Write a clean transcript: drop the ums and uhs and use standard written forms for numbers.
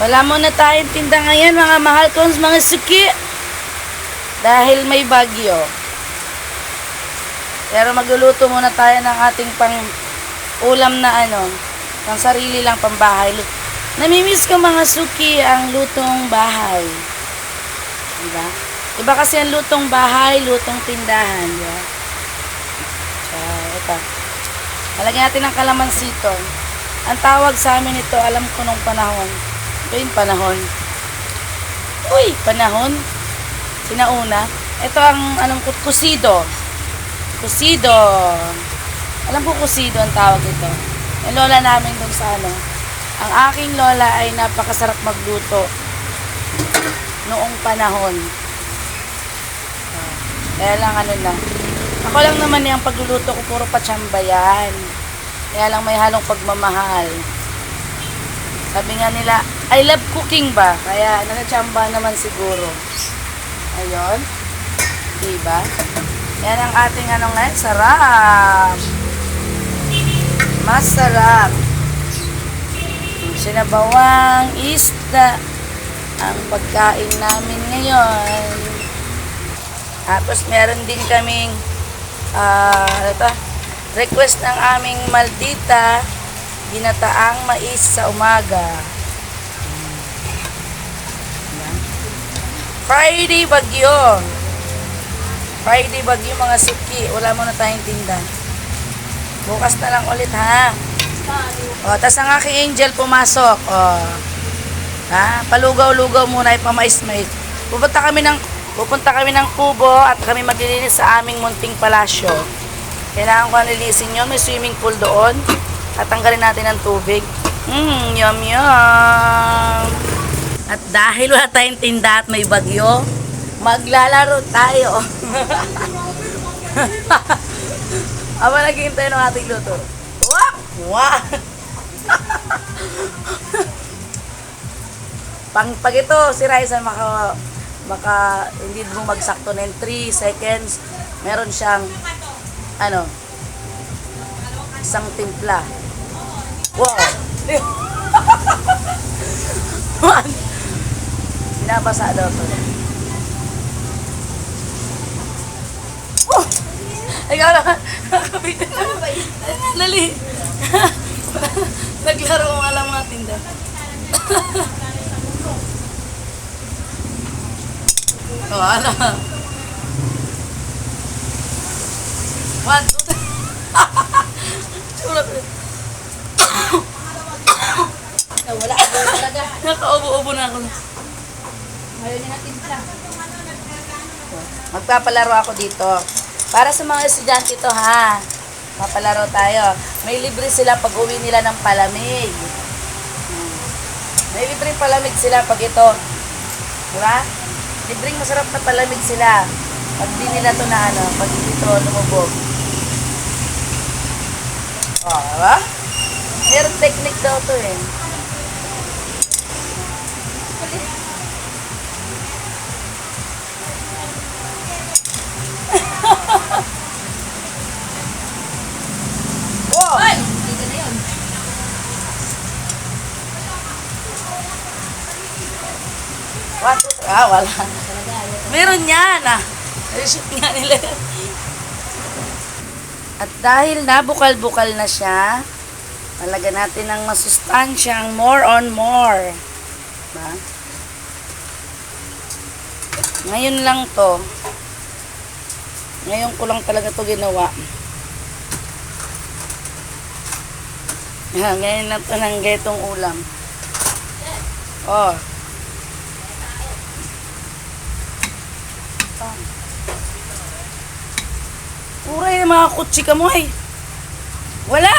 Wala muna tayong tinda ngayon mga mahal kong mga suki. Dahil may bagyo. Pero magluluto muna tayo ng ating pang ulam na pang sarili lang pambahay. Namimiss ko mga suki ang lutong bahay. Diba? Iba kasi ang lutong bahay, lutong tindahan. Diba? So, ito. Halagyan natin ng kalamansito. Ang tawag sa amin ito, alam ko nung panahon. Ito yung panahon. Uy, panahon. Sinauna. Ito ang kusido. Kusido. Alam ko kusido ang tawag ito. Yung lola namin dun sa ang aking lola ay napakasarap magluto noong panahon. Kaya lang na. Ako lang naman yung pagluluto ko puro patsamba yan. Kaya lang may halong pagmamahal. Sabi nga nila, I love cooking ba? Kaya nanatsamba naman siguro. Ayun. Diba? Yan ang ating sarap. Masarap. Sinabawang isda ang pagkain namin ngayon. Tapos meron din kaming request ng aming maldita, ginataang mais sa umaga. Friday bagyo. Friday bagyo mga suki. Wala muna tayong tinda. Bukas na lang ulit ha. Tas ang aking angel pumasok. Palugaw-lugaw muna ipamais-mais. Pupunta kami ng Kubo at kami maglilinis sa aming munting palasyo. Kailangan ko nililisin yun. May swimming pool doon. At tanggalin natin ang tubig. Yum yum. At dahil wala tayong tinda at may bagyo, maglalaro tayo. Aba naghihintay ng ating luto. Wap! Wap! Pag ito, si Raisa hindi bumagsak to ng 3 seconds, meron siyang isang timpla. Wow! Binabasa daw to. Oh! Ikaw naman, nakakabigyan na. Dali. Naglaro mo alam mga tinda. Ano? 1, 2, 3. Sulat ulit. Wala ako talaga. Nakaubo-ubo na ako. Ayaw niya natin pala. Magpapalaro ako dito. Para sa mga estudyante to ha. Papalaro tayo. May libre sila pag uwi nila ng palamig. May libreng palamig sila pag ito. Diba? Libreng masarap na palamig sila. Pag di nila to pag dito lumubog. Diba? Meron technique daw to eh. Wow! Ay! Dito na yun. Wala. Meron yan Reshoot nga nila. At dahil nabukal-bukal na siya, palagyan natin ng masustansyang more on more. Diba? Ngayon lang to. Ngayon ko lang talaga to ginawa. Ngayon lang to ng getong ulam. Uray na mga kutsika mo eh. Wala!